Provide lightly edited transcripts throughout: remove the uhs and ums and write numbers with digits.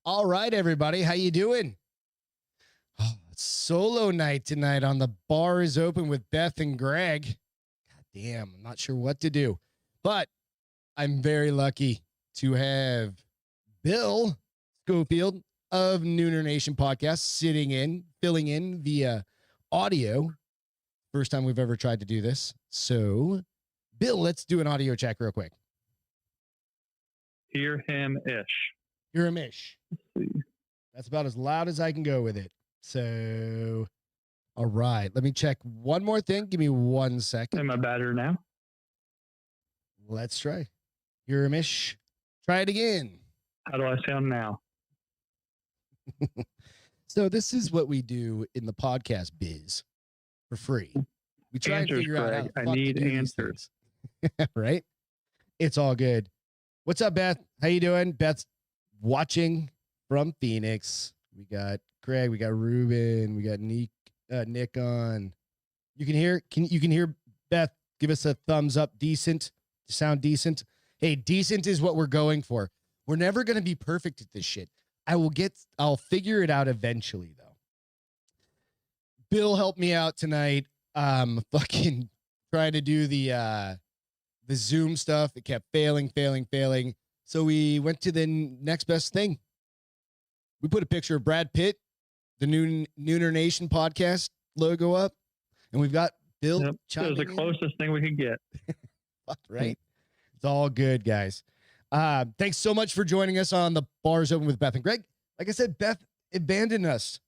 All right, everybody. How you doing? Oh, it's solo night tonight on The Bar is Open with Beth and Greg. God damn, I'm not sure what to do. But I'm very lucky to have Bill Schofield of Nooner Nation Podcast filling in via audio. First time we've ever tried to do this. So, Bill, let's do an audio check real quick. Hear him-ish. Hear him-ish. That's about as loud as I can go with it. So, all right. Let me check one more thing. Give me 1 second. Am I better now? Let's try. Hear him-ish. Try it again. How do I sound now? So this is what we do in the podcast biz for free. We try and figure out how the fuck I need to do answers. these things. Right? It's all good. What's up, Beth? How you doing? Beth's watching from Phoenix. We got Greg, we got Ruben, we got Nick on. You can hear Beth give us a thumbs up. Decent. Sound decent. Hey, decent is what we're going for. We're never going to be perfect at this shit. I'll figure it out eventually though. Bill helped me out tonight. Fucking trying to do the Zoom stuff. It kept failing. So we went to the next best thing. We put a picture of Brad Pitt, the Nooner Nation podcast logo up, and we've got Bill. Yep. It was the closest thing we could get. Right? It's all good, guys. Thanks so much for joining us on The Bar is Open with Beth and Greg. Like I said, Beth abandoned us.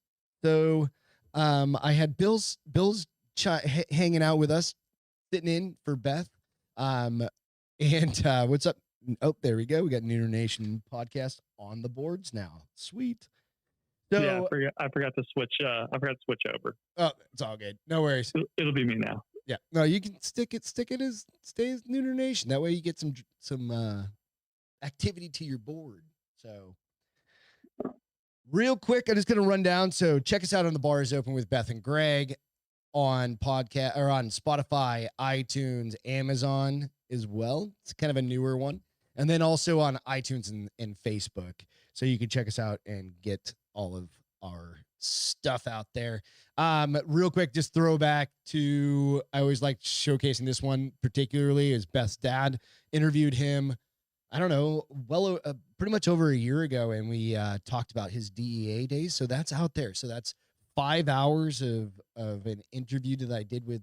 So I had Bill's hanging out with us, sitting in for Beth. And what's up? Oh, there we go. We got Nooner Nation podcast on the boards now. Sweet. So, yeah, I forgot to switch. I forgot to switch over. Oh, it's all good. No worries. It'll be me now. Yeah. No, you can stick it as stay as Nooner Nation. That way you get some activity to your board. So real quick, I'm just gonna run down. So check us out on The Bar is Open with Beth and Greg on podcast or on Spotify, iTunes, Amazon as well. It's kind of a newer one. And then also on iTunes and Facebook. So you can check us out and get all of our stuff out there. Real pretty just throwback to, I always like showcasing this one particularly, is Beth's dad. Interviewed him, I don't know, pretty much over a year ago. And we talked about his DEA days. So that's out there. So that's 5 hours of an interview that I did with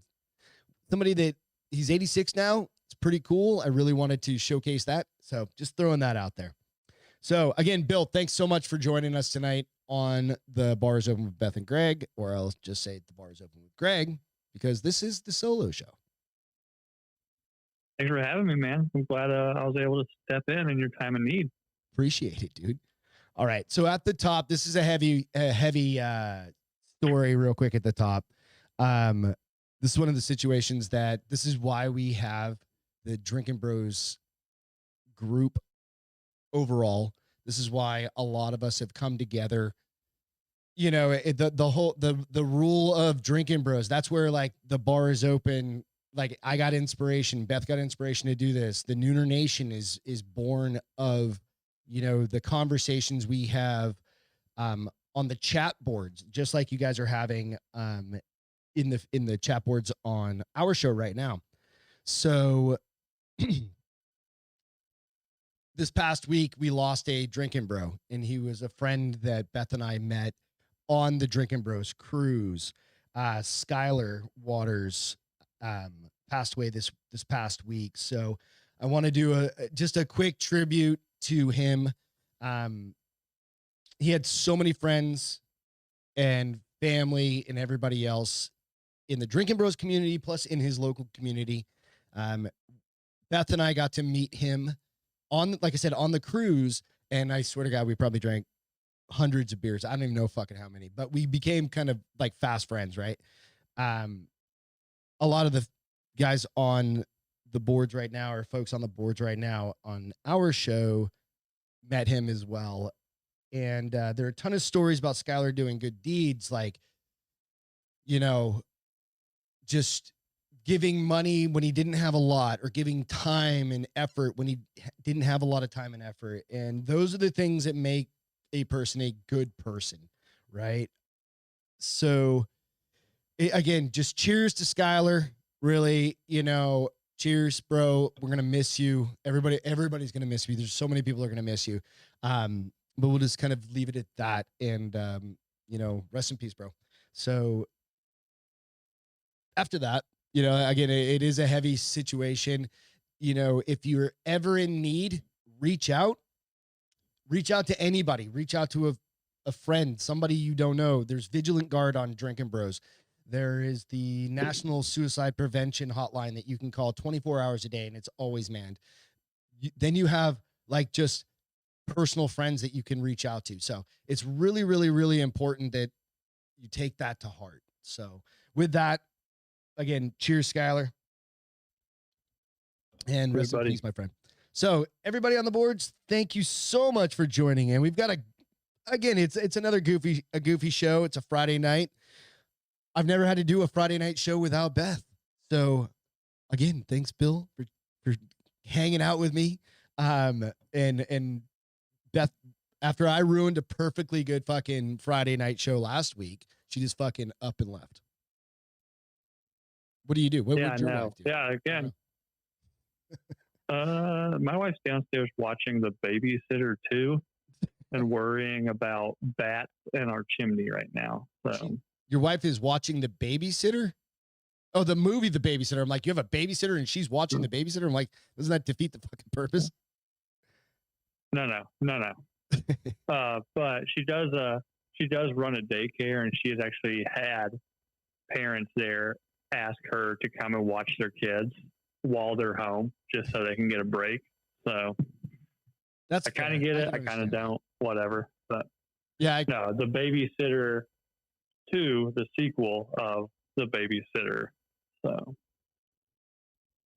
somebody that he's 86 now. It's pretty cool. I really wanted to showcase that. So just throwing that out there. So again, Bill, thanks so much for joining us tonight on The Bar is Open with Beth and Greg, or I'll just say The Bar is Open with Greg, because this is the solo show. Thanks for having me, man. I'm glad I was able to step in your time of need. Appreciate it, dude. All right. So at the top, this is a heavy story real quick at the top. This is one of the situations that this is why we have the Drinking Bros group overall. This is why a lot of us have come together. You know, the rule of Drinking Bros. That's where like The Bar is Open. Like I got inspiration. Beth got inspiration to do this. The Nooner Nation is born of, you know, the conversations we have on the chat boards, just like you guys are having in the chat boards on our show right now. So this past week we lost a Drinking Bro, and he was a friend that Beth and I met on the Drinking Bros cruise. Skylar Waters passed away this past week. So I want to do just a quick tribute to him. He had so many friends and family and everybody else in the Drinking Bros community, plus in his local community. Beth and I got to meet him on, like I said, on the cruise. And I swear to God, we probably drank hundreds of beers. I don't even know fucking how many, but we became kind of like fast friends, right? A lot of the guys on the boards right now, or folks on the boards right now on our show, met him as well. And there are a ton of stories about Skylar doing good deeds, like, you know, just giving money when he didn't have a lot, or giving time and effort when he didn't have a lot of time and effort. And those are the things that make a person a good person, right? So again, just cheers to Skylar. Really, cheers, bro. We're gonna miss you. Everybody's gonna miss you. There's so many people are gonna miss you. But we'll just kind of leave it at that. And rest in peace, bro. So after that, again, it is a heavy situation. If you're ever in need, reach out to anybody, reach out to a friend, somebody you don't know. There's Vigilant Guard on Drinking Bros. There is the National Suicide Prevention Hotline that you can call 24 hours a day, and it's always manned. Then you have like just personal friends that you can reach out to. So it's really, really, really important that you take that to heart. So with that, again, cheers, Skylar. And rest in peace, my friend. So everybody on the boards, thank you so much for joining in. We've got it's another goofy show. It's a Friday night. I've never had to do a Friday night show without Beth. So again, thanks, Bill, for hanging out with me. And Beth, after I ruined a perfectly good fucking Friday night show last week, she just fucking up and left. What do you do? What would your wife do? Yeah, again. My wife's downstairs watching The Babysitter 2 and worrying about bats in our chimney right now. So your wife is watching The Babysitter? Oh, the movie The Babysitter. I'm like, you have a babysitter and she's watching The Babysitter? I'm like, doesn't that defeat the fucking purpose? No. But she does run a daycare, and she has actually had parents there ask her to come and watch their kids while they're home, just so they can get a break. So I kind of get it. I kind of don't. Whatever. But yeah, The Babysitter 2, the sequel of The Babysitter. So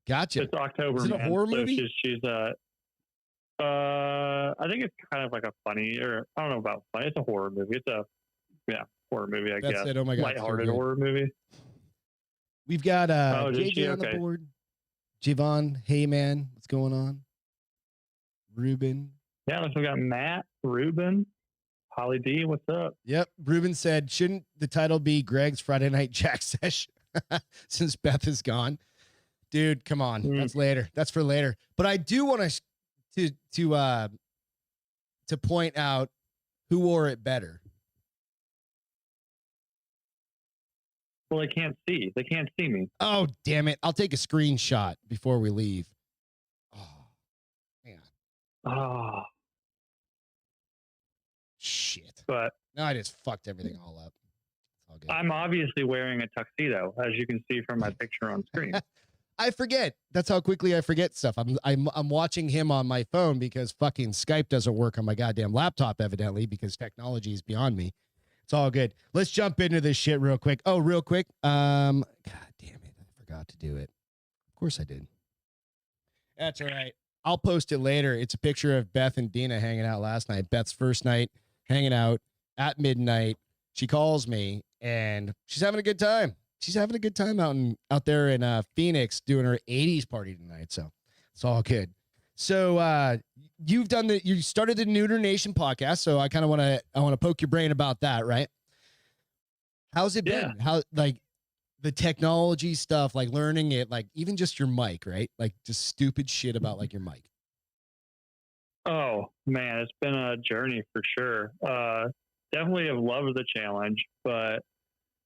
gotcha. It's October. Is it a horror movie? She's I think it's kind of like a funny, or I don't know about funny. It's a horror movie. It's a horror movie, I guess. Oh my God, lighthearted horror movie. We've got JJ on the board. Javon, hey man, what's going on? Ruben. Yeah, we got Matt, Ruben, Holly D, what's up? Yep. Ruben said, shouldn't the title be Greg's Friday Night Jack Sesh since Beth is gone? Dude, come on. That's later. That's for later. But I do want to point out who wore it better. Well, they can't see. They can't see me. Oh, damn it. I'll take a screenshot before we leave. Oh, man. Oh. Shit. But no, I just fucked everything all up. It's all good. I'm obviously wearing a tuxedo, as you can see from my picture on screen. I forget. That's how quickly I forget stuff. I'm watching him on my phone because fucking Skype doesn't work on my goddamn laptop, evidently, because technology is beyond me. It's all good. Let's jump into this shit real quick. Oh, real quick. God damn it. I forgot to do it. Of course I did. That's all right. I'll post it later. It's a picture of Beth and Dina hanging out last night. Beth's first night hanging out at midnight. She calls me and she's having a good time. She's having a good time out there in Phoenix doing her 80s party tonight. So it's all good. So you started the Neuter Nation podcast. So I kind of want to poke your brain about that, right? How's it been? How, like, the technology stuff, like learning it, like even just your mic, right? Like just stupid shit about like your mic. Oh man, it's been a journey for sure. Definitely have loved the challenge, but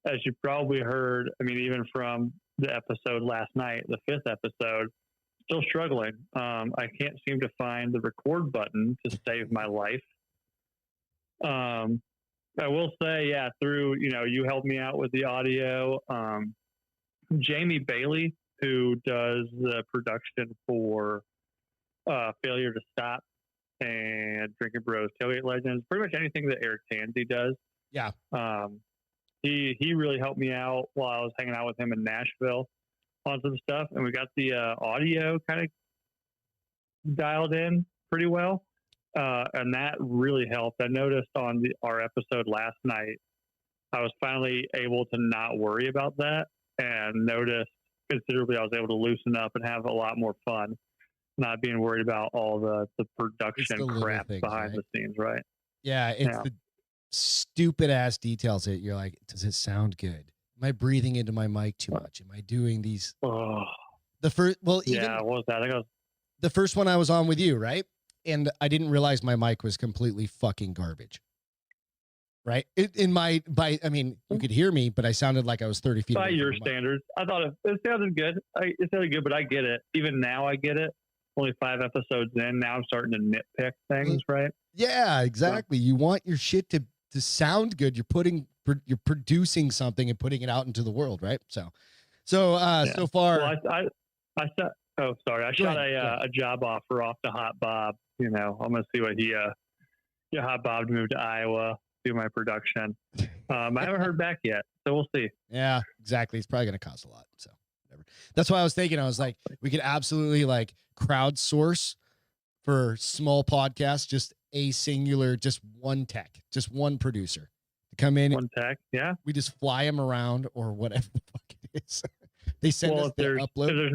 as you probably heard, I mean, even from the episode last night, the 5th episode, still struggling. I can't seem to find the record button to save my life. I will say, through, you helped me out with the audio. Jamie Bailey, who does the production for Failure to Stop and Drinking Bros, Tailgate Legends, pretty much anything that Eric Tansey does. Yeah. He really helped me out while I was hanging out with him in Nashville on some stuff, and we got the audio kind of dialed in pretty well, and that really helped. I noticed on our episode last night, I was finally able to not worry about that, and noticed considerably I was able to loosen up and have a lot more fun, not being worried about all the production crap things, behind the scenes, right? Yeah, it's the stupid ass details that you're like, does it sound good? Am I breathing into my mic too much? Am I doing these? The first, well, even what was that? I think the first one I was on with you, right? And I didn't realize my mic was completely fucking garbage. Right? I mean, you could hear me, but I sounded like I was 30 feet by away your standards. I thought it sounded good. It sounded good, but I get it. Even now, I get it. Only 5 episodes in, now I'm starting to nitpick things, right? Yeah, exactly. You want your shit to sound good. You're producing something and putting it out into the world, right? So far. Well, I shot. Oh, sorry. I shot a job offer off to Hot Bob. I'm gonna see what Hot Bob to move to Iowa, do my production. I haven't heard back yet, so we'll see. Yeah, exactly. It's probably gonna cost a lot. So whatever. That's why I was thinking. I was like, we could absolutely like crowdsource for small podcasts, just a singular, just one tech, just one producer to come in. One tech, yeah. We just fly them around or whatever the fuck it is. They send us their upload. If there's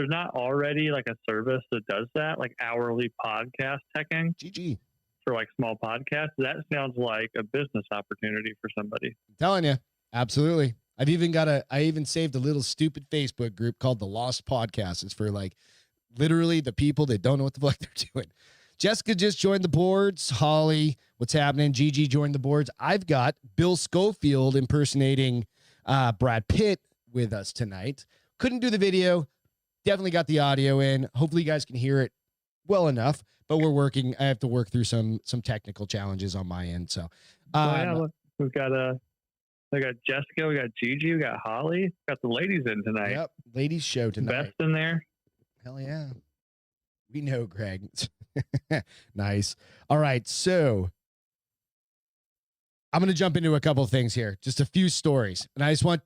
not already like a service that does that, like hourly podcast teching, GG, for like small podcasts, that sounds like a business opportunity for somebody. I'm telling you, absolutely. I even saved a little stupid Facebook group called the Lost Podcast. It's for like literally the people that don't know what the fuck they're doing. Jessica just joined the boards. Holly, what's happening? Gigi joined the boards. I've got Bill Schofield impersonating Brad Pitt with us tonight. Couldn't do the video. Definitely got the audio in. Hopefully you guys can hear it well enough, but we're working. I have to work through some technical challenges on my end. So look, we got Jessica, we got Gigi, we got Holly, got the ladies in tonight. Yep, ladies show tonight. Best in there. Hell yeah. We know, Greg. Nice. All right, so I'm going to jump into a couple of things here. Just a few stories. And I just want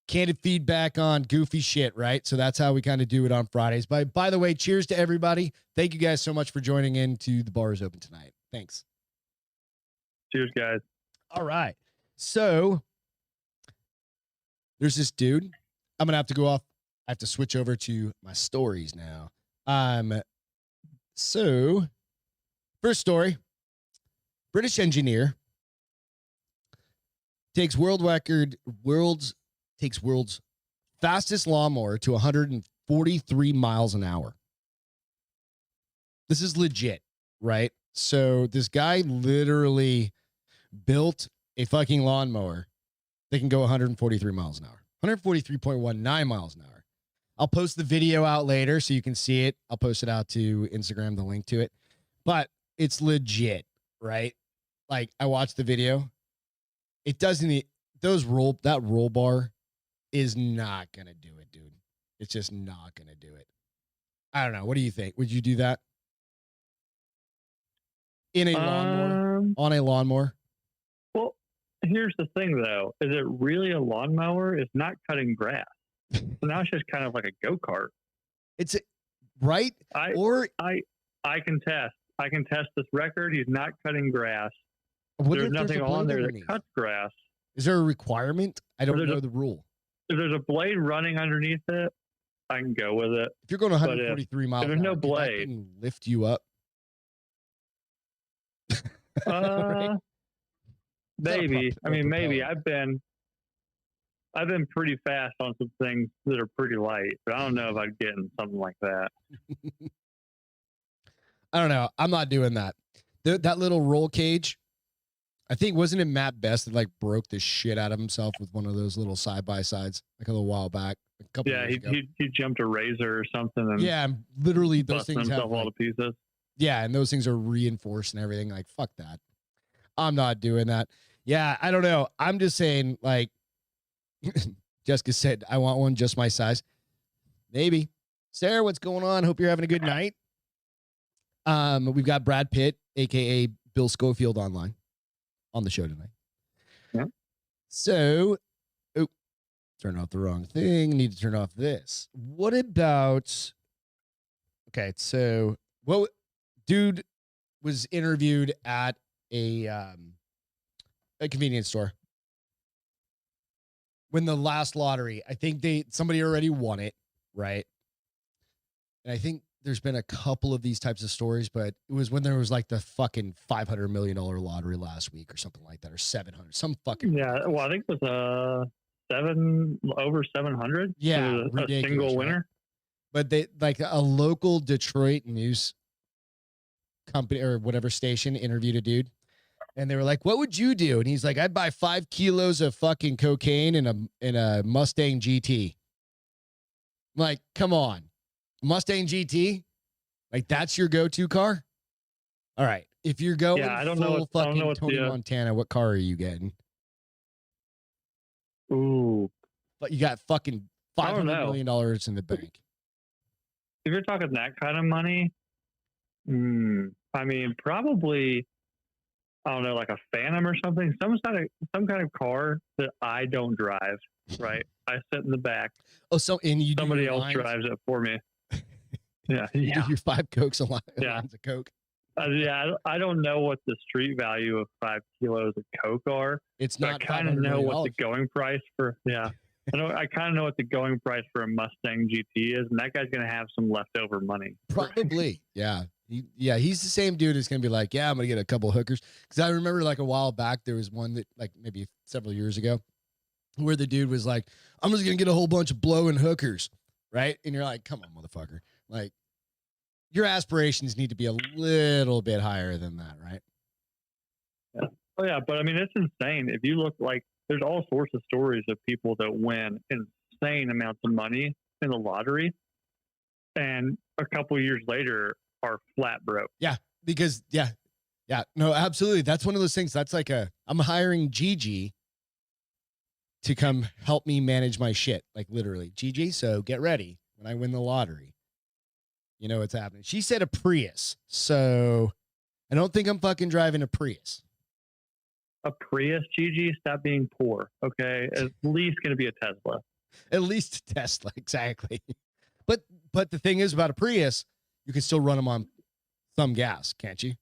candid feedback on goofy shit, right? So that's how we kind of do it on Fridays. By the way, cheers to everybody. Thank you guys so much for joining in to The Bar is Open tonight. Thanks. Cheers, guys. All right. So there's this dude. I'm going to have to go off. I have to switch over to my stories now. So first story, British engineer takes world's fastest lawnmower to 143 miles an hour. This is legit, right? So this guy literally built a fucking lawnmower that can go 143 miles an hour, 143.19 miles an hour. I'll post the video out later so you can see it. I'll post it out to Instagram, the link to it. But it's legit, right? Like I watched the video. It doesn't that roll bar is not going to do it, dude. It's just not going to do it. I don't know. What do you think? Would you do that? In a lawnmower? On a lawnmower? Well, here's the thing though. Is it really a lawnmower? It's not cutting grass. So now it's just kind of like a go-kart. It's right? I can test. I can test this record. He's not cutting grass. There's nothing on there that cuts grass. Is there a requirement? I don't know the rule. If there's a blade running underneath it, I can go with it. If you're going 143 miles an hour, there's no blade. Can lift you up. Right? Maybe. I mean, maybe. I've been pretty fast on some things that are pretty light, but I don't know if I'd get in something like that. I don't know. I'm not doing that. That little roll cage, I think, wasn't it Matt Best that like broke the shit out of himself with one of those little side-by-sides like a little while back? He jumped a razor or something. And yeah, literally those things have all to pieces. Yeah, and those things are reinforced and everything. Like, fuck that. I'm not doing that. Yeah, I don't know. I'm just saying, like, Jessica said, I want one just my size. Maybe. Sarah, what's going on? Hope you're having a good night. We've got Brad Pitt, aka Bill Schofield, online on the show tonight. Yeah. So, turn off the wrong thing. Need to turn off this. What about? Okay, so dude was interviewed at a convenience store when the last lottery. I think somebody already won it, right? And I think there's been a couple of these types of stories, but it was when there was like the fucking $500 million lottery last week or something like that, or 700, some fucking. Yeah. Well, I think it was over 700. Yeah. A single winner. Right? But they like a local Detroit news company or whatever station interviewed a dude. And they were like, what would you do? And he's like, I'd buy 5 kilos of fucking cocaine in a Mustang GT. I'm like, come on. Mustang GT? Like, that's your go-to car? All right. If you're going fucking Tony Montana, what car are you getting? Ooh. But you got fucking $500 million in the bank. If you're talking that kind of money, I mean, probably, I don't know, like a Phantom or something, some kind of car that I don't drive. Right, I sit in the back. Oh, and somebody else drives it for me. Yeah, you do your 5 Cokes lines of Coke. Yeah, I don't know what the street value of 5 kilos of Coke are. It's not. I kind of know what the going price for. Yeah. I kind of know what the going price for a Mustang GT is, and that guy's going to have some leftover money. Probably, yeah. He's the same dude who's going to be like, yeah, I'm going to get a couple hookers. Because I remember like a while back, there was one that like maybe several years ago where the dude was like, I'm just going to get a whole bunch of blowing hookers, right? And you're like, come on, motherfucker. Like, your aspirations need to be a little bit higher than that, right? Yeah. Oh, yeah, but I mean, it's insane. If you look like, there's all sorts of stories of people that win insane amounts of money in the lottery and a couple of years later are flat broke. Yeah, because, no, absolutely. That's one of those things. That's like I'm hiring Gigi to come help me manage my shit. Like literally, Gigi, so get ready when I win the lottery. You know what's happening. She said a Prius, so I don't think I'm fucking driving a Prius. A Prius, Gigi, stop being poor, okay? At least going to be a Tesla. At least a Tesla, exactly. But the thing is about a Prius, you can still run them on some gas, can't you?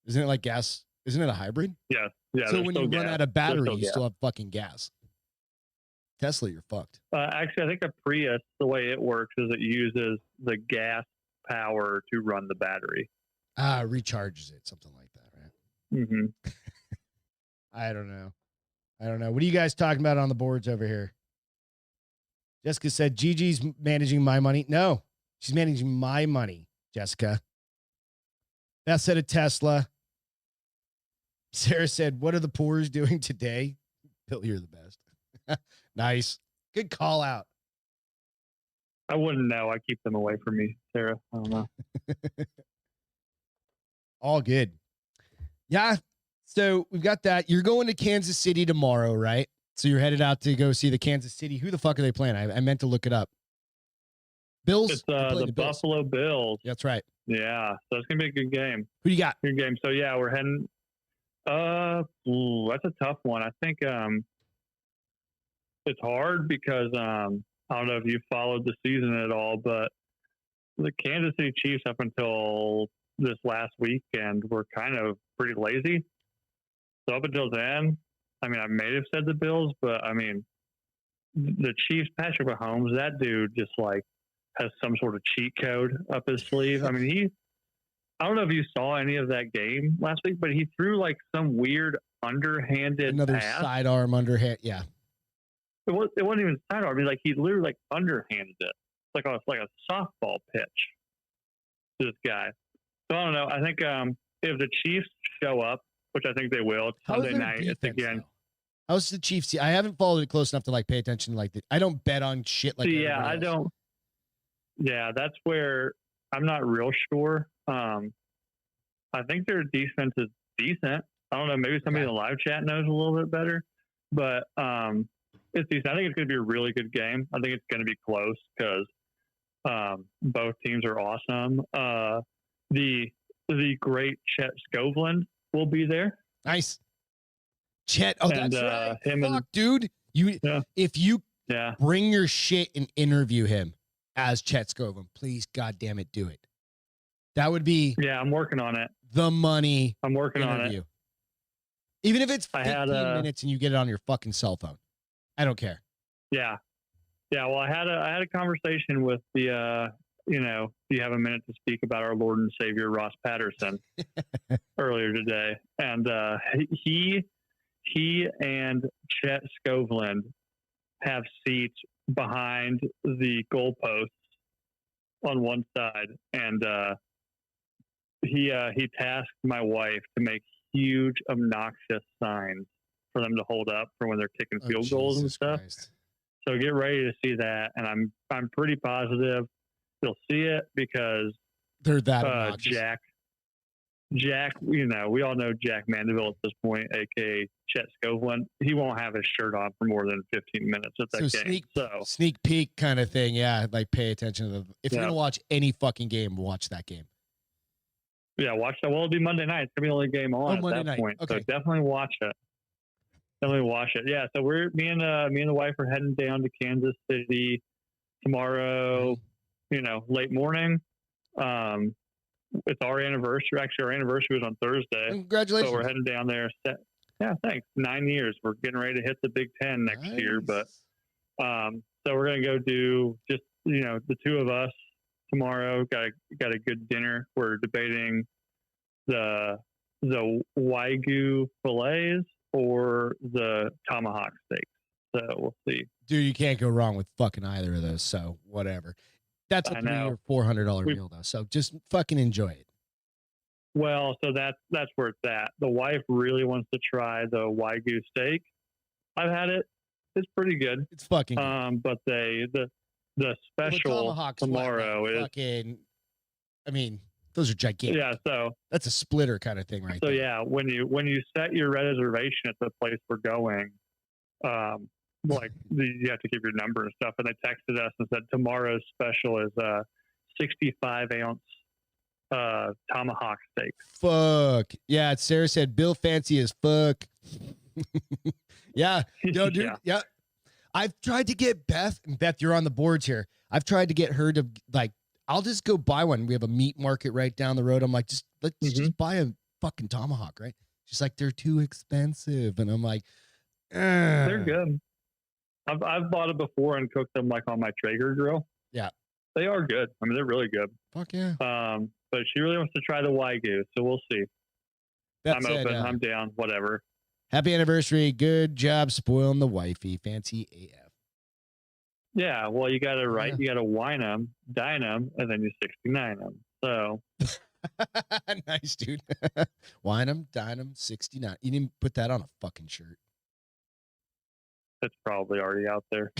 Isn't it like gas? Isn't it a hybrid? Yeah. So when you run out of battery, you still have fucking gas. Tesla, you're fucked. Actually, I think a Prius, the way it works is it uses the gas power to run the battery. Recharges it, something like that, right? Mm-hmm. I don't know. What are you guys talking about on the boards over here? Jessica said, Gigi's managing my money. No, she's managing my money, Jessica. Beth said a Tesla. Sarah said, what are the poors doing today? Bill, you're the best. Nice. Good call out. I wouldn't know. I keep them away from me, Sarah. I don't know. All good. Yeah. So we've got that. You're going to Kansas City tomorrow, right? So you're headed out to go see the Kansas City. Who the fuck are they playing? I meant to look it up. Bills? It's the Buffalo Bills. That's right. Yeah. So it's going to be a good game. Who you got? Good game. So, yeah, we're heading. That's a tough one. I think it's hard because I don't know if you followed the season at all, but the Kansas City Chiefs up until this last weekend were kind of pretty lazy. So up until then, I mean, I may have said the Bills, but I mean, the Chiefs, Patrick Mahomes, that dude just like has some sort of cheat code up his sleeve. I mean, I don't know if you saw any of that game last week, but he threw like some weird underhanded pass. Sidearm underhand. Yeah. It wasn't even sidearm. I mean, like he literally like underhanded it. Like a softball pitch to this guy. So I don't know. I think if the Chiefs show up, which I think they will, it's Sunday night. It's again. Though? How's the Chiefs? I haven't followed it close enough to like pay attention. I don't bet on shit like. Yeah, I don't. Yeah, that's where I'm not real sure. I think their defense is decent. I don't know. Maybe somebody in the live chat knows a little bit better, but It's decent. I think it's going to be a really good game. I think it's going to be close because both teams are awesome. The great Chet Scoveland will be there. Nice. Chet. Oh, and, that's right. him Fuck, and, dude. If you yeah. bring your shit and interview him as Chet Scoveland, please, goddamn it, do it. That would be. Yeah, I'm working on it. The money. I'm working interview. on it. Even if it's 15 minutes and you get it on your fucking cell phone. I don't care. Yeah. Yeah. Well, I had a conversation with the, do you have a minute to speak about our Lord and Savior, Ross Patterson, earlier today. And he and Chet Scoveland have seats behind the goalposts on one side. And he tasked my wife to make huge, obnoxious signs for them to hold up for when they're kicking field goals and stuff. Christ. So get ready to see that, and I'm pretty positive you'll see it because they're that obnoxious. Jack, we all know Jack Mandeville at this point, aka Chet Scoveland. He won't have his shirt on for more than 15 minutes at that game. Sneak peek kind of thing, yeah. Like pay attention to if you're gonna watch any fucking game, watch that game. Yeah, watch that. Well, it'll be Monday night. It's gonna be the only game on at that point. Okay. So definitely watch it. Yeah. So me and the wife are heading down to Kansas City tomorrow. Late morning. It's our anniversary. Actually, our anniversary was on Thursday. Congratulations! So we're heading down there. Yeah, thanks. 9 years. We're getting ready to hit the Big Ten next year, but so we're gonna go do just the two of us tomorrow. Got a good dinner. We're debating the Wagyu fillets or the tomahawk steaks. So we'll see. Dude, you can't go wrong with fucking either of those. So whatever. That's a $300 or $400 meal though. So just fucking enjoy it. Well, so that's where it's at. The wife really wants to try the Wagyu steak. I've had it. It's pretty good. It's fucking good. But the special tomorrow is fucking. I mean, those are gigantic. Yeah, so that's a splitter kind of thing, right? So there. yeah, when you set your reservation at the place we're going, you have to give your number and stuff. And they texted us and said tomorrow's special is 65-ounce tomahawk steak. Fuck yeah! Sarah said Bill fancy as fuck. Yeah, no, dude. Yeah. I've tried to get Beth, and Beth, you're on the boards here. I've tried to get her to I'll just go buy one. We have a meat market right down the road. I'm like, let's just buy a fucking tomahawk, right? She's like, they're too expensive, and I'm like, they're good. I've bought it before and cooked them on my Traeger grill. Yeah, they are good. I mean, they're really good. Fuck yeah. But she really wants to try the Wagyu, so we'll see. I'm open. I'm down. Whatever. Happy anniversary. Good job spoiling the wifey. Fancy AF. Yeah, well, you got to You got to wine them, dine them, and then you 69 them. So nice, dude. Wine them, dine them, 69. You didn't put that on a fucking shirt. It's probably already out there.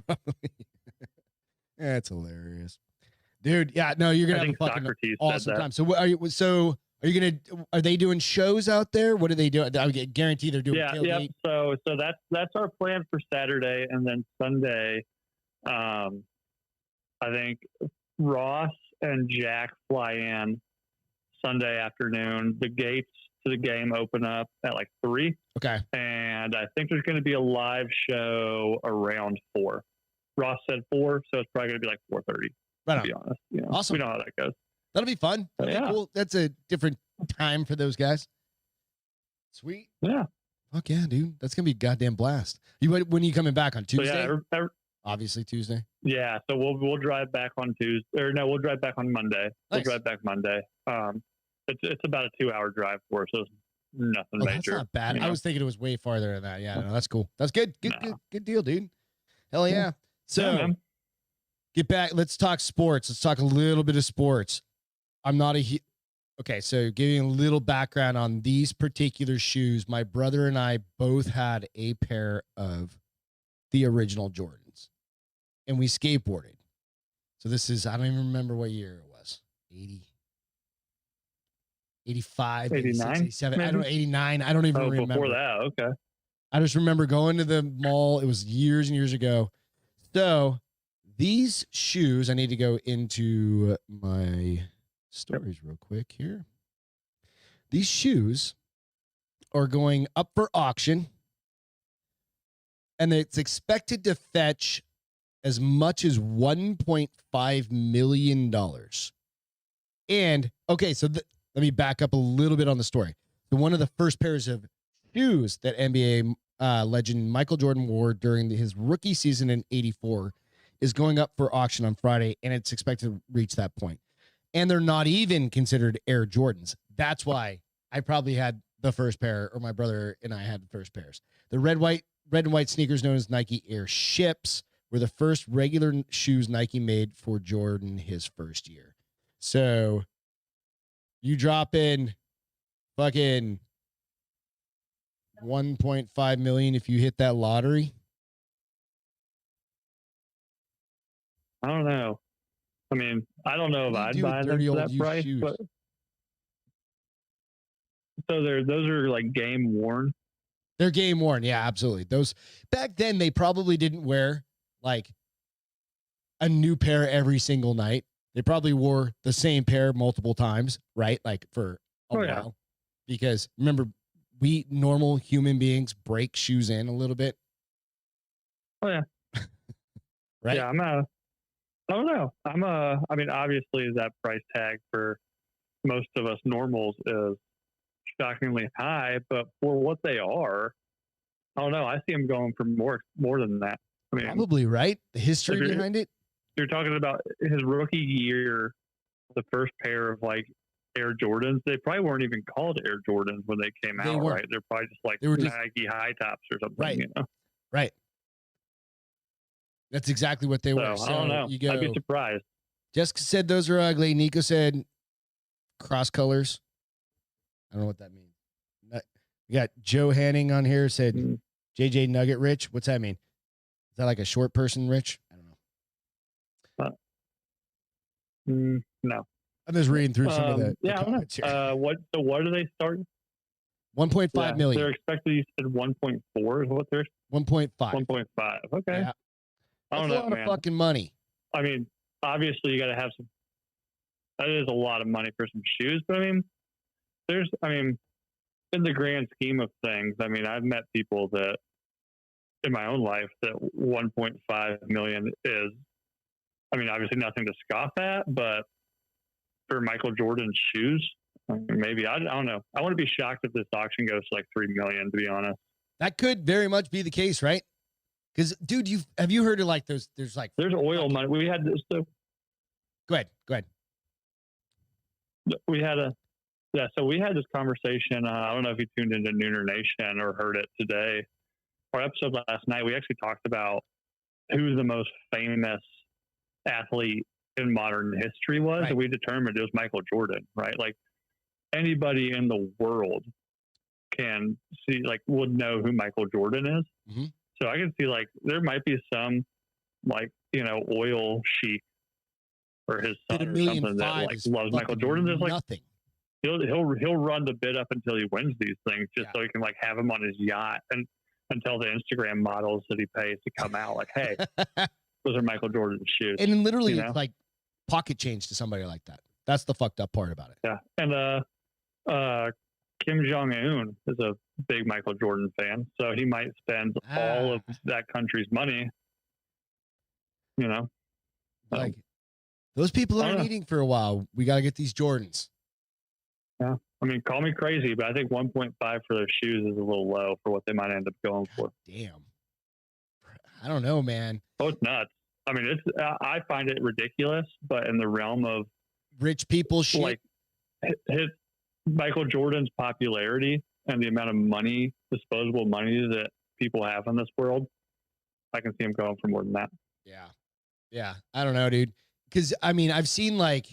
Probably. That's hilarious, dude. Yeah, no, you're gonna have a fucking awesome time. So, are they doing shows out there? What are they doing? I guarantee they're doing. Yeah. So that's our plan for Saturday, and then Sunday. I think Ross and Jack fly in Sunday afternoon. The gates to the game open up at 3. Okay. And I think there's going to be a live show around 4. Ross said 4, so it's probably going to be 4:30. Right. To be honest, awesome. We know how that goes. That'll be fun. Yeah. Cool. That's a different time for those guys. Sweet. Yeah. Fuck yeah, dude. That's gonna be a goddamn blast. When are you coming back on Tuesday? So yeah, obviously Tuesday. Yeah. So we'll drive back on Tuesday. Or no, we'll drive back on Monday. Nice. We'll drive back Monday. It's about a 2-hour drive for us. So it's nothing major. That's not bad. I was thinking it was way farther than that. Yeah, no, that's cool. That's good. Good deal, dude. Hell yeah. So get back. Let's talk sports. Let's talk a little bit of sports. I'm not okay. So giving a little background on these particular shoes, my brother and I both had a pair of the original Jordans, and we skateboarded. So this is, I don't even remember what year it was. 80, 85, 89, 87. I don't know, 89. I don't even remember. Before that, okay. I just remember going to the mall. It was years and years ago. So these shoes, I need to go into my stories real quick here. These shoes are going up for auction, and it's expected to fetch as much as $1.5 million. And okay, so let me back up a little bit on the story. So one of the first pairs of shoes that NBA legend Michael Jordan wore during his rookie season in '84 is going up for auction on Friday, and it's expected to reach that point. And they're not even considered Air Jordans. That's why I probably had the first pair, or my brother and I had the first pairs. The red and white sneakers known as Nike Air Ships were the first regular shoes Nike made for Jordan his first year. So you drop in fucking 1.5 million if you hit that lottery. I don't know. I mean, I don't know if I'd buy them for that price. But so those are like game worn. They're game worn, yeah, absolutely. Those back then they probably didn't wear like a new pair every single night. They probably wore the same pair multiple times, right? Like for a while. Because remember, we normal human beings break shoes in a little bit. Oh yeah. Right? Yeah, I don't know. I mean, obviously that price tag for most of us normals is shockingly high, but for what they are, I don't know. I see them going for more than that. I mean, probably, right? The history behind it. You're talking about his rookie year, the first pair of like Air Jordans. They probably weren't even called Air Jordans when they came out, right? They're probably just like Nike high tops or something, right? You know? Right. That's exactly what they were. So, I don't know. I'd be surprised. Jessica said those are ugly. Nico said cross colors. I don't know what that means. We got Joe Hanning on here said JJ Nugget Rich. What's that mean? Is that like a short person rich? I don't know. No. I'm just reading through some of the comments here. What do they start? 1.5 million. They're expected, you said 1.4 is what they're 1.5. 1.5. Okay. Yeah. I don't know, a lot of fucking money. I mean, obviously you got to have some. That is a lot of money for some shoes, but I mean, in the grand scheme of things, I mean, I've met people that in my own life that 1.5 million is, I mean, obviously nothing to scoff at, but for Michael Jordan's shoes, maybe I don't know. I want to be shocked if this auction goes to like 3 million, to be honest. That could very much be the case, right? Because, dude, have you heard of like those? There's oil money. We had this. So go ahead. We had so we had this conversation. I don't know if you tuned into Nooner Nation or heard it today. Our episode last night, we actually talked about who the most famous athlete in modern history was, and we determined it was Michael Jordan, right? Like anybody in the world can see, like, would know who Michael Jordan is. Mm-hmm. So I can see like there might be some like, oil sheik or his son or something that like loves Michael Jordan. There's like nothing. He'll run the bid up until he wins these things just so he can like have him on his yacht and tell the Instagram models that he pays to come out like, hey, those are Michael Jordan's shoes. And then literally it's like pocket change to somebody like that. That's the fucked up part about it. Yeah. And Kim Jong-un is a big Michael Jordan fan, so he might spend all of that country's money, Like, those people aren't eating for a while. We got to get these Jordans. Yeah. I mean, call me crazy, but I think 1.5 for their shoes is a little low for what they might end up going for. Damn. I don't know, man. Oh, it's nuts. I mean, I find it ridiculous, but in the realm of rich people shit. Like, his Michael Jordan's popularity and the amount of money, disposable money that people have in this world, I can see him going for more than that. Yeah. I don't know, dude. Because, I mean, I've seen, like,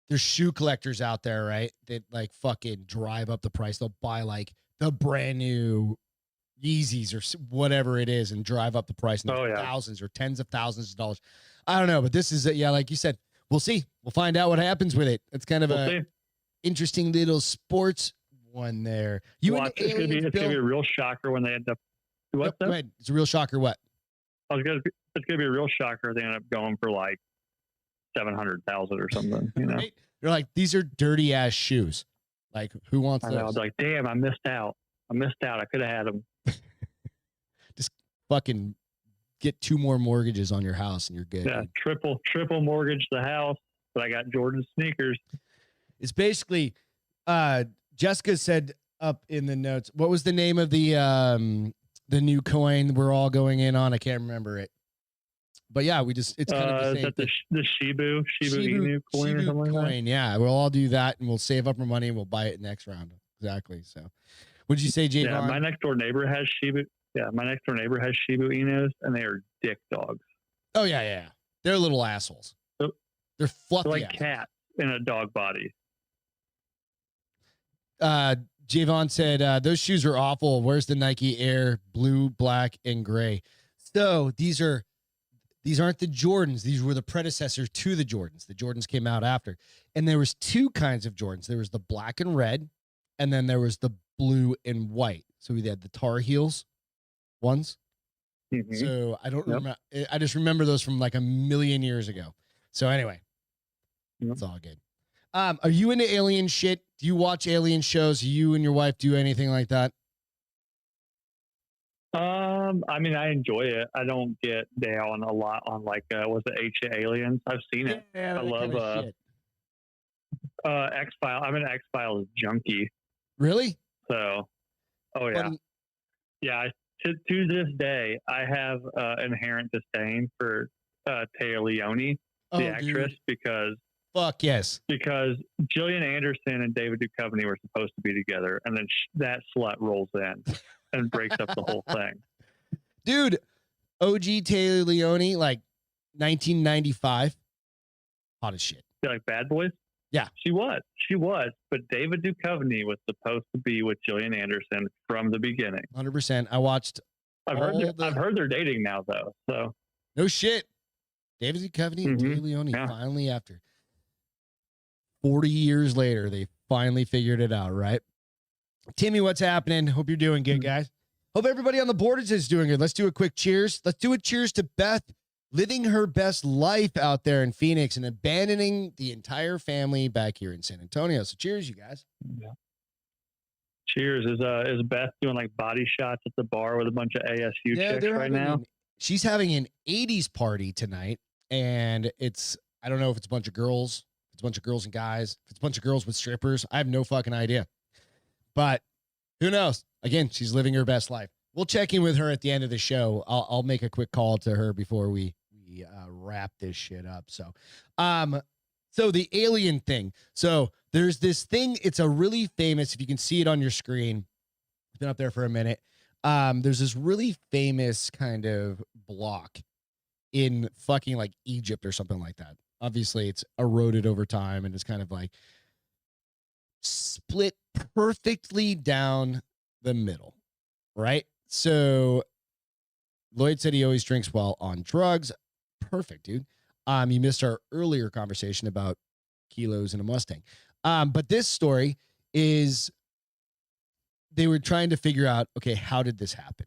there's shoe collectors out there, right? That, like, fucking drive up the price. They'll buy, like, the brand new Yeezys or whatever it is and drive up the price in thousands or tens of thousands of dollars. I don't know, but this is, like you said, we'll see. We'll find out what happens with it. It's kind of interesting little sports one there. You Watch, and it's gonna be a real shocker when they end up. What? Go ahead. It's a real shocker. What? It's gonna be a real shocker if they end up going for like 700,000 or something. You know, right? They're like, these are dirty ass shoes. Like, who wants those? I was like, damn, I missed out. I could have had them. Just fucking get 2 more mortgages on your house and you're good. Yeah, triple mortgage the house, but I got Jordan sneakers. It's basically, Jessica said up in the notes, what was the name of the new coin we're all going in on? I can't remember it. But yeah, it's kind of the same. Is that the Shibu Inu coin or something like that? Yeah, we'll all do that and we'll save up our money and we'll buy it next round. Exactly. So, what did you say, Javon? Yeah, my next door neighbor has Shibu. Yeah, my next door neighbor has Shibu Inus, and they are dick dogs. Oh yeah. They're little assholes. They're fluffy. They're like cats in a dog body. Javon said, those shoes are awful. Where's the Nike Air blue, black, and gray? So these aren't the Jordans. These were the predecessors to the Jordans. The Jordans came out after. And there was 2 kinds of Jordans. There was the black and red, and then there was the blue and white. So we had the Tar Heels ones. Mm-hmm. So I don't remember. I just remember those from like a million years ago. So anyway, it's all good. Are you into alien shit? Do you watch alien shows? You and your wife do anything like that? I mean, I enjoy it. I don't get down a lot on like, was it Ancient Aliens? I've seen it. Yeah, I love X-Files. I'm an X-Files junkie. Really? So, oh yeah. Yeah. To this day, I have inherent disdain for Taya Leone, the actress, because fuck yes. Because Gillian Anderson and David Duchovny were supposed to be together, and then that slut rolls in and breaks up the whole thing. Dude, OG Taya Leone, like 1995, hot as shit. Like Bad Boys? Yeah. She was. But David Duchovny was supposed to be with Gillian Anderson from the beginning. 100%. I watched. I've heard they're dating now, though. So no shit. David Duchovny and Taya Leone finally, after 40 years later, they finally figured it out, right? Timmy, what's happening? Hope you're doing good, guys. Hope everybody on the board is doing good. Let's do a quick cheers. Let's do a cheers to Beth living her best life out there in Phoenix and abandoning the entire family back here in San Antonio. So cheers, you guys. Yeah. Cheers. Is Beth doing like body shots at the bar with a bunch of ASU chicks right now? She's having an 80s party tonight, and I don't know if it's a bunch of girls. If it's a bunch of girls and guys. If it's a bunch of girls with strippers. I have no fucking idea. But who knows? Again, she's living her best life. We'll check in with her at the end of the show. I'll make a quick call to her before we wrap this shit up. So the alien thing. So there's this thing. It's a really famous, if you can see it on your screen, it's been up there for a minute. There's this really famous kind of block in fucking like Egypt or something like that. Obviously it's eroded over time and it's kind of like split perfectly down the middle, right? So Lloyd said he always drinks while on drugs. Perfect, dude. You missed our earlier conversation about kilos in a Mustang. But this story is they were trying to figure out, okay, how did this happen?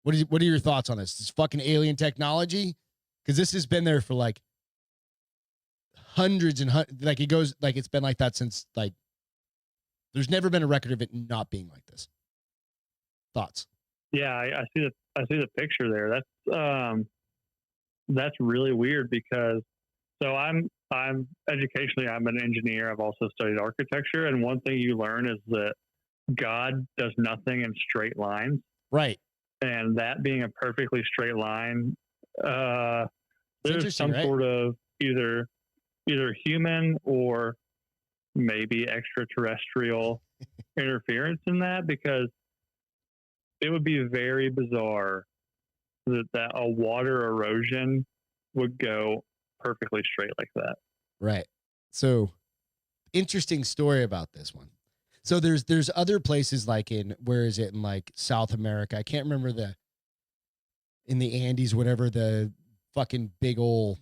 What are your thoughts on this? This fucking alien technology? Because this has been there for like hundreds and hundreds. Like it goes, like it's been like that since like there's never been a record of it not being like this. Thoughts? Yeah, I see the picture there. That's really weird because I'm educationally I'm an engineer. I've also studied architecture, and one thing you learn is that God does nothing in straight lines. Right. And that being a perfectly straight line, there's some sort of either human or maybe extraterrestrial interference in that, because it would be very bizarre that a water erosion would go perfectly straight like that. Right. So interesting story about this one. So there's other places like in, where is it, in like South America? I can't remember in the Andes, whatever, the fucking big old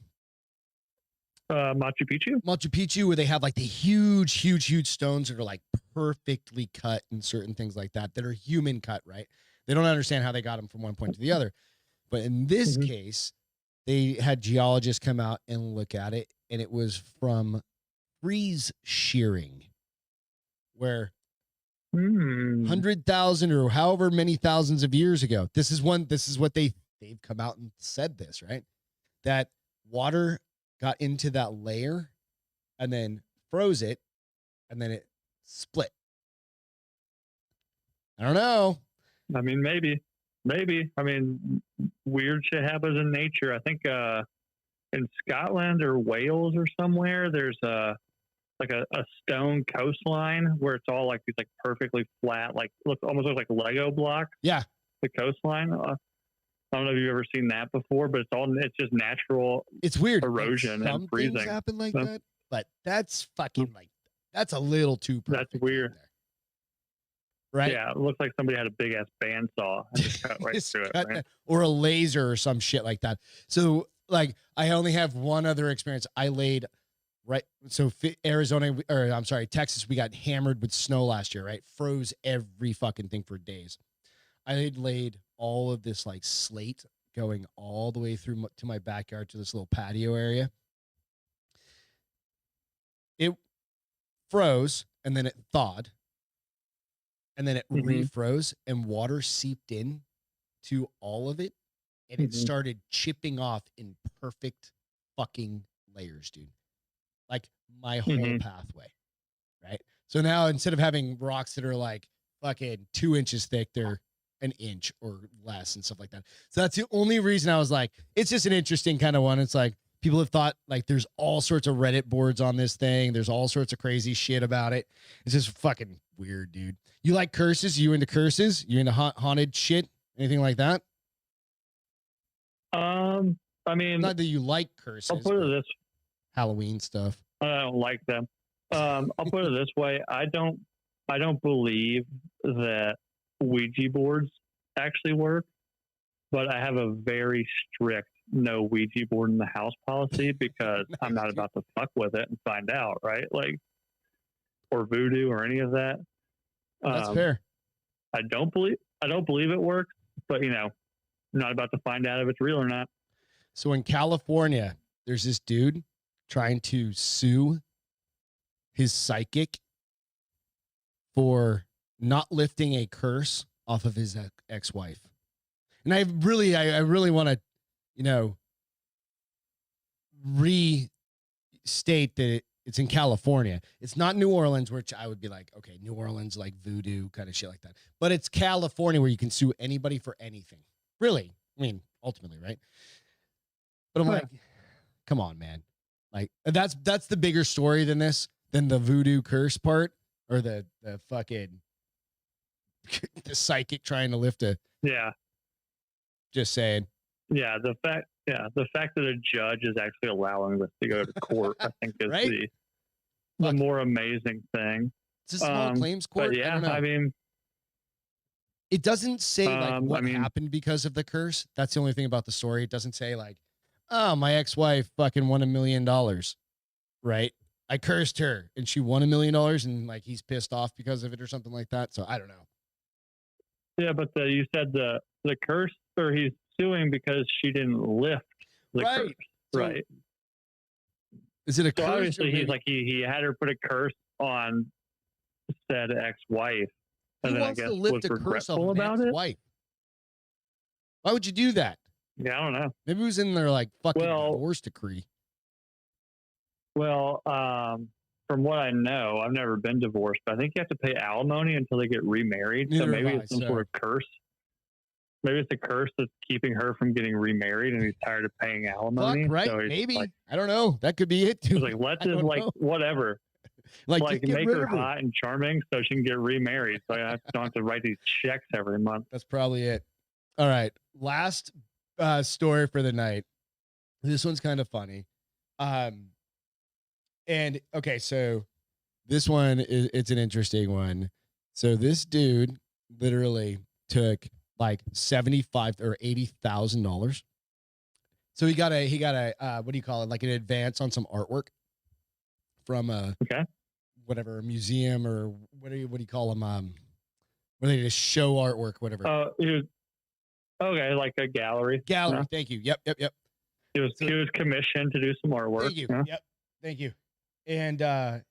Machu Picchu, where they have like the huge stones that are like perfectly cut and certain things like that are human cut, right? They don't understand how they got them from one point to the other. But in this case, they had geologists come out and look at it, and it was from freeze shearing, where 100,000 or however many thousands of years ago, this is what they've come out and said this, right? That water got into that layer and then froze it, and then it split. I don't know. I mean, maybe. I mean, weird shit happens in nature. I think in Scotland or Wales or somewhere, there's a stone coastline where it's all like these like perfectly flat, like almost looks like Lego blocks. Yeah, the coastline. I don't know if you've ever seen that before, but it's just natural. It's weird. Erosion and freezing things happen like that, but that's fucking like that's a little too perfect. That's weird. Right? Yeah, it looks like somebody had a big ass bandsaw and just cut right through it. Right? Or a laser or some shit like that. So, like, I only have one other experience. I laid Texas, we got hammered with snow last year, right? Froze every fucking thing for days. I had laid all of this like slate going all the way through to my backyard to this little patio area. It froze and then it thawed. And then it refroze and water seeped in to all of it. And it started chipping off in perfect fucking layers, dude. Like my whole pathway. Right. So now instead of having rocks that are like fucking 2 inches thick, they're an inch or less and stuff like that. So that's the only reason I was like, it's just an interesting kind of one. It's like people have thought like there's all sorts of Reddit boards on this thing. There's all sorts of crazy shit about it. It's just fucking weird, dude. You like curses? You into curses? You into haunted shit? Anything like that? I mean, not that you like curses. I'll put it this: Halloween stuff. I don't like them. I'll put it this way: I don't believe that Ouija boards actually work, but I have a very strict no Ouija board in the house policy because I'm not about to fuck with it and find out, right? Like, or voodoo or any of that. That's fair. I don't believe it works, but I'm not about to find out if it's real or not. So in California, there's this dude trying to sue his psychic for not lifting a curse off of his ex-wife. And I really want to, restate that it's in California. It's not New Orleans, which I would be like, okay, New Orleans, like voodoo kind of shit like that. But it's California where you can sue anybody for anything. Really? I mean, ultimately, right? But I'm like, come on, man. Like that's the bigger story than the voodoo curse part or the fucking the psychic trying to lift a. Yeah. Just saying. Yeah, the fact that a judge is actually allowing this to go to court, I think, is right? the more amazing thing. It's a small claims court. But yeah, I mean, it doesn't say like what happened because of the curse. That's the only thing about the story. It doesn't say like, oh, my ex-wife fucking won $1 million, right? I cursed her and she won $1 million, and like he's pissed off because of it or something like that. So I don't know. Yeah, but you said the curse, or he's suing because she didn't lift the curse, so, right? Is it a curse? Obviously, he's like he had her put a curse on said ex-wife, and then I guess was regretful about it. Why would you do that? Yeah, I don't know. Maybe it was in their like fucking divorce decree. Well, from what I know, I've never been divorced, but I think you have to pay alimony until they get remarried. So maybe it's some sort of curse. Maybe it's a curse that's keeping her from getting remarried, and he's tired of paying alimony. Right? So maybe. Like, I don't know. That could be it too. He's like, let's just like whatever. like make her hot and charming so she can get remarried. So I don't have to write these checks every month. That's probably it. All right. Last story for the night. This one's kind of funny. And okay, so this one it's an interesting one. So this dude literally took like $75,000 or $80,000. So he got a what do you call it? Like an advance on some artwork from whatever, a museum or what do you call them? Where they just show artwork, whatever. He was okay, like a gallery. Gallery. Thank you. Yep. He was commissioned to do some artwork. Thank you. Yep. Thank you. And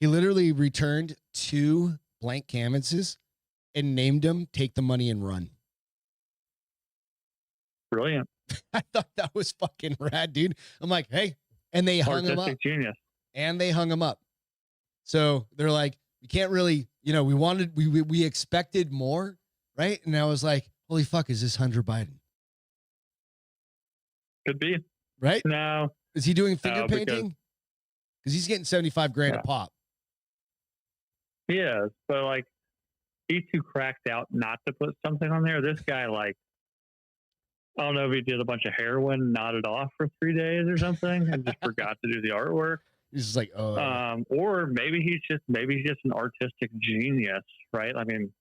he literally returned 2 blank canvases and named them "Take the Money and Run." Brilliant. I thought that was fucking rad, dude. I'm like, hey, and they hung him up. Genius. And they hung him up. So they're like, we can't really, we expected more, right? And I was like, holy fuck, is this Hunter Biden? Could be. Right? No. Is he doing finger painting? Because he's getting $75,000 a pop. He is, but like, he's too cracked out not to put something on there. This guy, like, I don't know if he did a bunch of heroin, nodded off for 3 days or something, and just forgot to do the artwork. He's just like, oh. Or maybe he's just an artistic genius, right? I mean,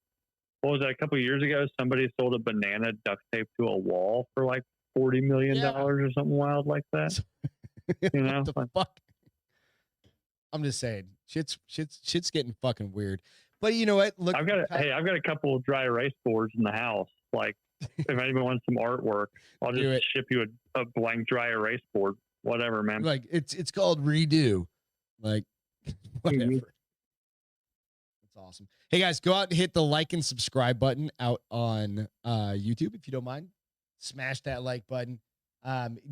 what was that? A couple of years ago, somebody sold a banana duct taped to a wall for like $40 million or something wild like that. You know, what the fuck? I'm just saying, shit's getting fucking weird. But you know what? Look, I've got a couple of dry erase boards in the house. Like, if anyone wants some artwork, I'll just ship you a blank dry erase board. Whatever, man. Like it's called Redo. Like, whatever. Mm-hmm. That's awesome. Hey guys, go out and hit the like and subscribe button out on YouTube if you don't mind. Smash that like button.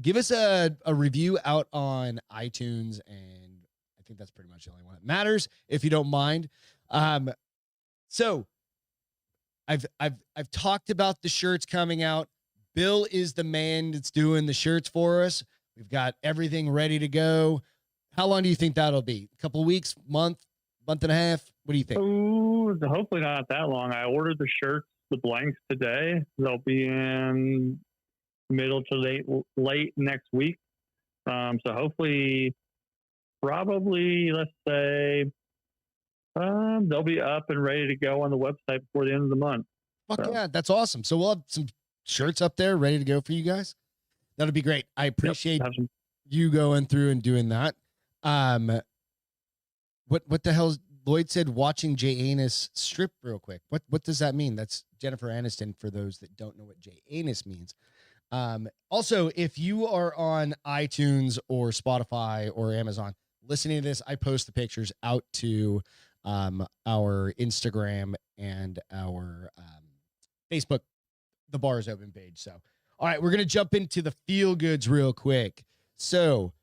Give us a review out on iTunes, and I think that's pretty much the only one that matters if you don't mind. So I've talked about the shirts coming out. Bill is the man that's doing the shirts for us. We've got everything ready to go. How long do you think that'll be? A couple of weeks, month and a half? What do you think? Oh, hopefully not that long. I ordered the shirts, the blanks today. They'll be in middle to late next week. So hopefully, probably, let's say, they'll be up and ready to go on the website before the end of the month. Fuck yeah, that's awesome. So we'll have some shirts up there ready to go for you guys. That'll be great. I appreciate you going through and doing that. What the hell? Lloyd said watching Jay Anus strip real quick. What does that mean? That's Jennifer Aniston for those that don't know what Jay Anus means. Also, if you are on iTunes or Spotify or Amazon listening to this, I post the pictures out to our Instagram and our Facebook, the Bar is Open page. So, all right, we're going to jump into the feel goods real quick. So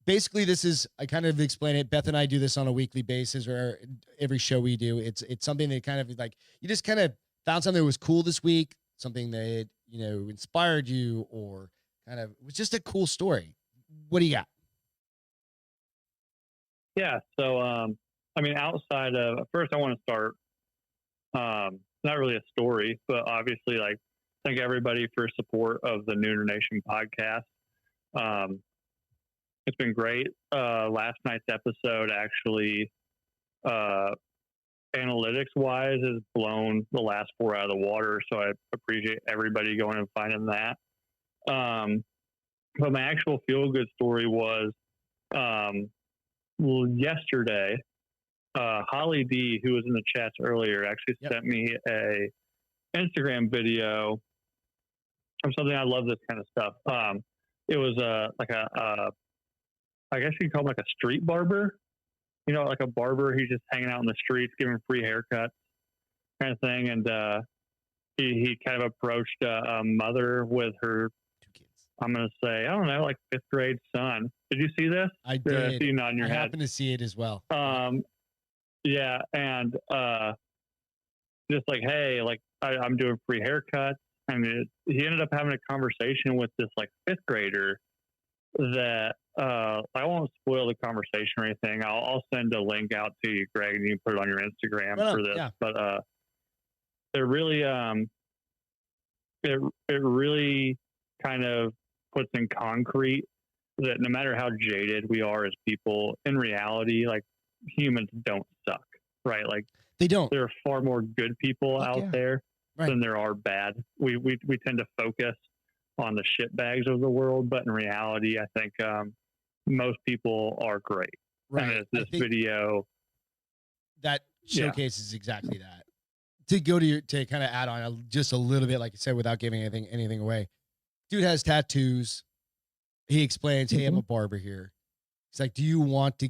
basically this is, I kind of explain it. Beth and I do this on a weekly basis, or every show we do. It's something that kind of like, you just kind of found something that was cool this week, something that, inspired you, or kind of was just a cool story. What do you got? Yeah. So, I mean, outside of, first I want to start, not really a story, but obviously, like, thank everybody for support of the Nooner Nation podcast. It's been great. Last night's episode actually, analytics wise, has blown the last 4 out of the water. So I appreciate everybody going and finding that. But my actual feel good story was, yesterday, Holly D, who was in the chats earlier, actually sent me a Instagram video of something. I love this kind of stuff. It was like I guess you could call him like a street barber, like a barber. He's just hanging out in the streets, giving free haircuts kind of thing. And he kind of approached a mother with her 2 kids. I'm going to say, I don't know, like 5th grade son. Did you see this? I did. I see you nodding your head. I happened to see it as well. Yeah. And just like, hey, like I'm doing free haircuts. I mean, he ended up having a conversation with this like 5th grader that I won't spoil the conversation or anything. I'll send a link out to you, Greg, and you can put it on your Instagram for this. Yeah. But it really it really kind of puts in concrete that no matter how jaded we are as people, in reality, like, humans don't suck, right? Like, they don't. There are far more good people out there than there are bad. We tend to focus on the shit bags of the world, but in reality, I think most people are great. And it's this video that showcases exactly that. To go to kind of add on just a little bit, like you said, without giving anything away. Dude has tattoos. He explains, "Hey, I'm a barber here." He's like, "Do you want to?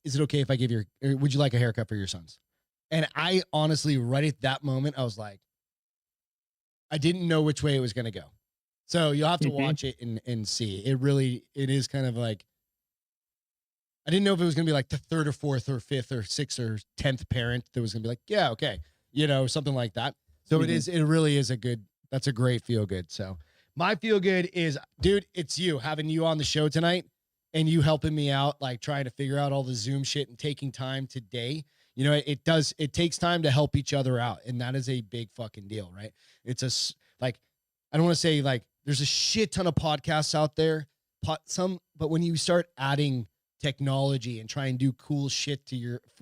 Is it okay if I give would you like a haircut for your sons?" And I honestly, right at that moment, I was like, I didn't know which way it was going to go. So you'll have to watch it and see. It is kind of like, I didn't know if it was going to be like the third or fourth or fifth or sixth or 10th parent that was going to be like, yeah, okay, something like that. So it really is that's a great feel good. So my feel good is, dude, it's you, having you on the show tonight and you helping me out, like trying to figure out all the Zoom shit and taking time today. It takes time to help each other out. And that is a big fucking deal, right? It's I don't want to say like there's a shit ton of podcasts out there, but when you start adding technology and try and do cool shit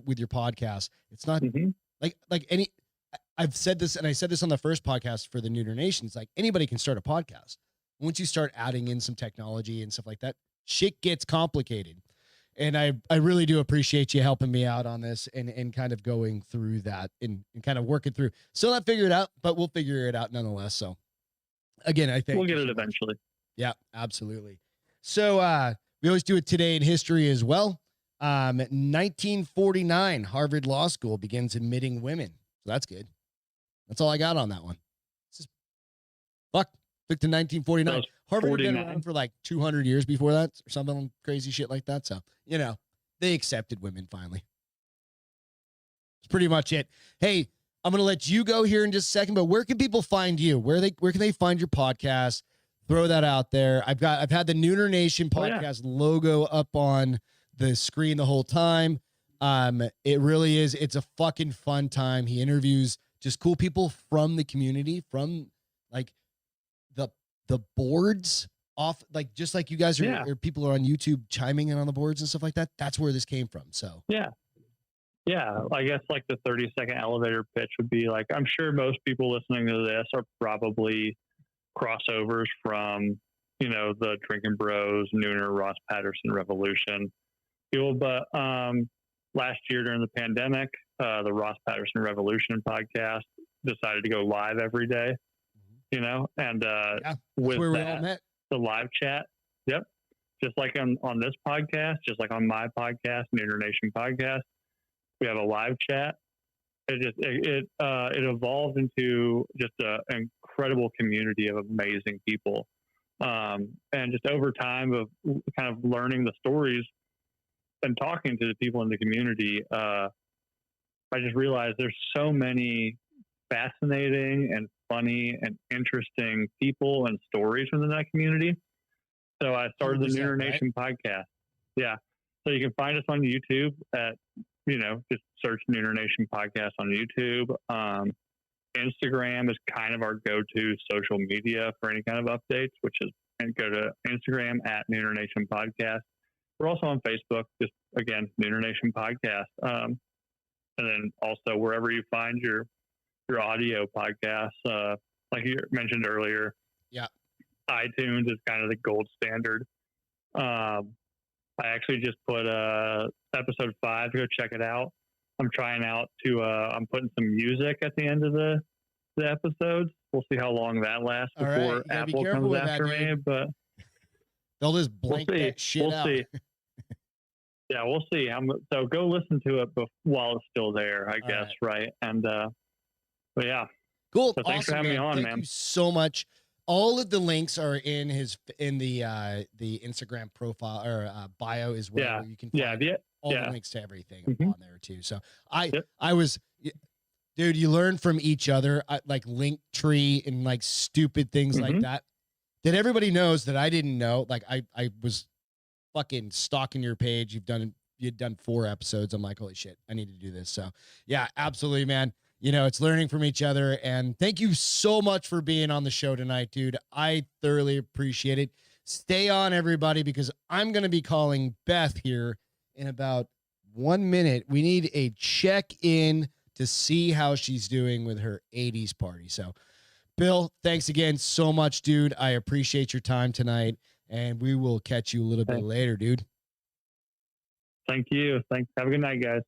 with your podcast, it's not like any, I've said this, and I said this on the first podcast for the Neuter Nation. It's like anybody can start a podcast. Once you start adding in some technology and stuff like that, shit gets complicated. And I really do appreciate you helping me out on this and kind of going through that and kind of working through. Still not figure it out, but we'll figure it out nonetheless. So again, I think we'll get it eventually. Yeah, absolutely. So we always do it today in history as well. 1949, Harvard Law School begins admitting women. So that's good. That's all I got on that one. Took to 1949. Harvard had been around for like 200 years before that or something crazy shit like that. So, they accepted women finally. That's pretty much it. Hey, I'm going to let you go here in just a second, but where can people find you? Where can they find your podcast? Throw that out there. I've had the Neuter Nation podcast logo up on the screen the whole time. It really is. It's a fucking fun time. He interviews just cool people from the community, from like the boards off, like just like you guys are, or people are on YouTube chiming in on the boards and stuff like that. That's where this came from. So yeah, I guess like the 30-second elevator pitch would be like, I'm sure most people listening to this are probably crossovers from the Drinking Bros, Nooner, Ross Patterson Revolution people, but last year during the pandemic, the Ross Patterson Revolution podcast decided to go live every day. And with that, the live chat, just like on this podcast, just like on my podcast, Neuter Nation podcast, we have a live chat. It evolved into just an incredible community of amazing people, and just over time of kind of learning the stories and talking to the people in the community, I just realized there's so many fascinating and funny and interesting people and stories within that community. So I started the Neuter Nation podcast. Yeah. So you can find us on YouTube at, just search Neuter Nation podcast on YouTube. Instagram is kind of our go-to social media for any kind of updates, which is, and go to Instagram at Neuter Nation podcast. We're also on Facebook, just again, Neuter Nation podcast. And then also wherever you find your audio podcasts, like you mentioned earlier, iTunes is kind of the gold standard. I actually just put episode 5 to go check it out. I'm trying out I'm putting some music at the end of the episodes. We'll see how long that lasts before Apple comes after me, but they'll just blank that shit out. See. Yeah, we'll see. So go listen to it while it's still there, I guess, right? And but yeah, cool. So thanks for having me on, man. Thank you so much. All of the links are in the Instagram profile or bio as well. Yeah, you can find all the links to everything on there too. So dude, you learn from each other, like Linktree and like stupid things like that everybody knows that I didn't know. Like I was fucking stalking your page. You'd done 4 episodes. I'm like, holy shit, I need to do this. So yeah, absolutely, man. It's learning from each other. And thank you so much for being on the show tonight, dude. I thoroughly appreciate it. Stay on, everybody, because I'm going to be calling Beth here in about 1 minute. We need a check-in to see how she's doing with her 80s party. So, Bill, thanks again so much, dude. I appreciate your time tonight, and we will catch you a little bit later, dude. Thank you. Thanks. Have a good night, guys.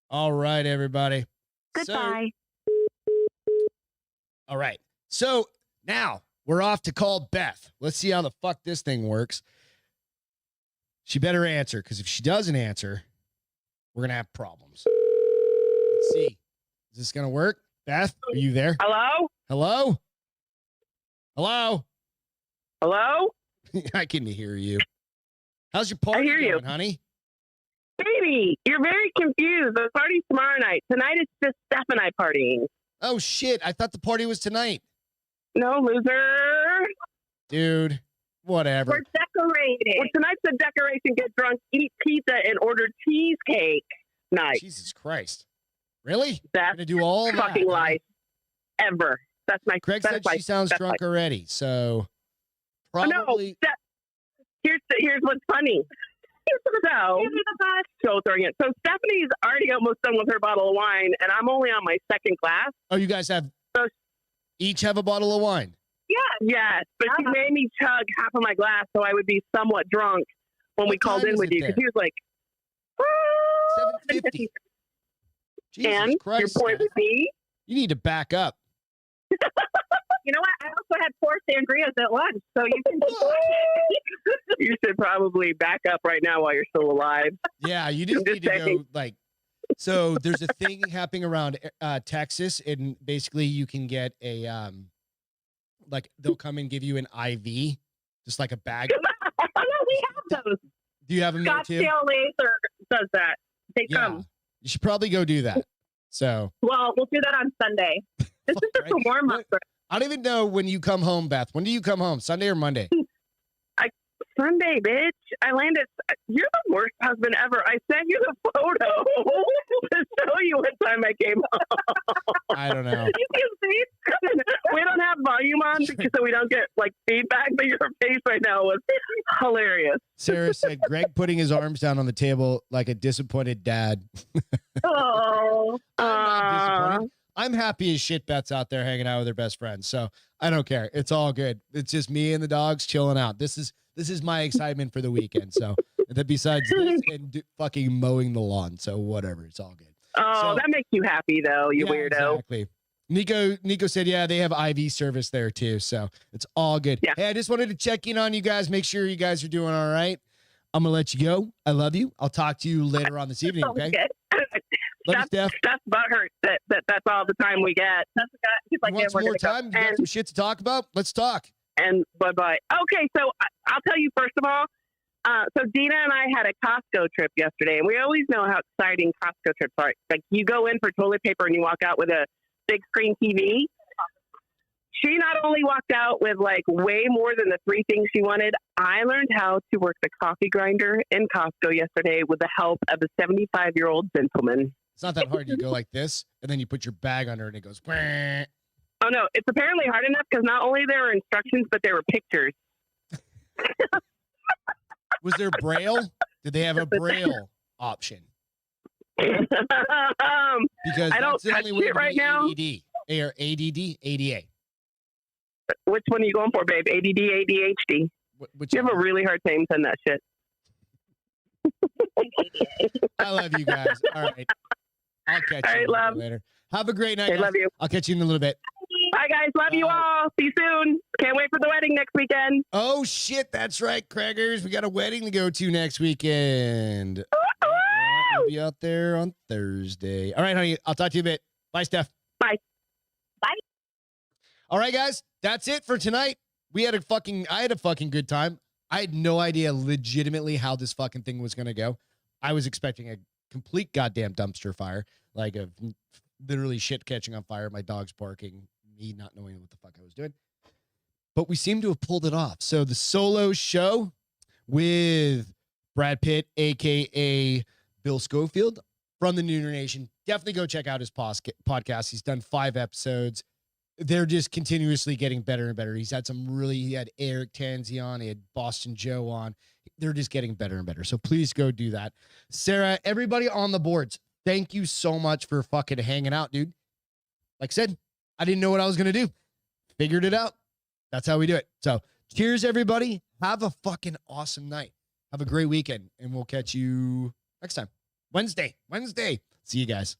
All right, everybody. Goodbye. All right. So now we're off to call Beth. Let's see how the fuck this thing works. She better answer, because if she doesn't answer, we're going to have problems. Let's see. Is this going to work? Beth, are you there? Hello? Hello? Hello? Hello? I can hear you. How's your party hear you. going, honey? Baby, you're very confused. The party's tomorrow night. Tonight it's just Steph and I partying. Oh, shit. I thought the party was tonight. No, loser. Dude, whatever. We're decorating. Well, tonight's the decoration, get drunk, eat pizza, and order cheesecake night. Jesus Christ. Really? That's Gonna do all that? fucking life ever. That's my. Craig said she sounds drunk already, so probably. No, here's what's funny. So throwing it. So Stephanie's already almost done with her bottle of wine, and I'm only on my second glass. Oh, you guys each have a bottle of wine? Yes, but she made me chug half of my glass so I would be somewhat drunk when we called in with you, because he was like, 7:50. Jesus and Christ, your point would be? you need to back up. You know what? I also had 4 sangrias at lunch, so you can You should probably back up right now while you're still alive. Yeah, you just need to go like. So there's a thing happening around Texas, and basically you can get a like they'll come and give you an IV, just like a bag. Oh, no, we have those. Do you have them there too? Scottsdale Laser does that. They come. You should probably go do that. So. Well, we'll do that on Sunday. This is just a warm up. I don't even know when you come home, Beth. When do you come home? Sunday or Monday? Sunday, bitch. I landed. You're the worst husband ever. I sent you the photo to show you what time I came home. I don't know. You can see. We don't have volume on so we don't get like feedback, but your face right now was hilarious. Sarah said, Greg putting his arms down on the table like a disappointed dad. Oh. I'm not disappointed. I'm happy as shit Beth's out there hanging out with her best friends. So I don't care. It's all good. It's just me and the dogs chilling out. This is my excitement for the weekend. So that besides this and fucking mowing the lawn. So whatever. It's all good. Oh, that makes you happy though, you weirdo. Exactly. Nico said, yeah, they have IV service there too. So it's all good. Yeah. Hey, I just wanted to check in on you guys. Make sure you guys are doing all right. I'm going to let you go. I love you. I'll talk to you later on this evening. Okay. Love you, Steph. That's butthurt. That's all the time we get. He's like, want some more time? You got some shit to talk about? Let's talk. And bye-bye. Okay, so I'll tell you first of all. So Dina and I had a Costco trip yesterday, and we always know how exciting Costco trips are. Like you go in for toilet paper and you walk out with a big screen TV. She not only walked out with like way more than the 3 things she wanted, I learned how to work the coffee grinder in Costco yesterday with the help of a 75-year-old gentleman. It's not that hard. You go like this, and then you put your bag under it, and it goes. Wah. Oh, no. It's apparently hard enough because not only there were instructions, but there were pictures. Was there Braille? Did they have a Braille option? Because I don't that's the touch only way it right now. Or ADD, ADA. Which one are you going for, babe? ADD, ADHD? You have a really hard time saying that shit. I love you guys. All right. I'll catch you later. Have a great night. I love you. I'll catch you in a little bit. Bye, guys. Love you all. See you soon. Can't wait for the wedding next weekend. Oh, shit. That's right, Craigers. We got a wedding to go to next weekend. We'll be out there on Thursday. All right, honey. I'll talk to you in a bit. Bye, Steph. Bye. Bye. All right, guys. That's it for tonight. I had a fucking good time. I had no idea legitimately how this fucking thing was going to go. I was expecting a complete goddamn dumpster fire, like a literally shit catching on fire, my dogs barking, me not knowing what the fuck I was doing. But we seem to have pulled it off. So the solo show with Brad Pitt, a.k.a. Bill Schofield from the Nooner Nation. Definitely go check out his podcast. He's done 5 episodes. They're just continuously getting better and better. He had Eric Tanzi on. He had Boston Joe on. They're just getting better and better. So please go do that. Sarah, everybody on the boards, thank you so much for fucking hanging out, dude. Like I said, I didn't know what I was going to do. Figured it out. That's how we do it. So cheers, everybody. Have a fucking awesome night. Have a great weekend, and we'll catch you next time. Wednesday. See you guys.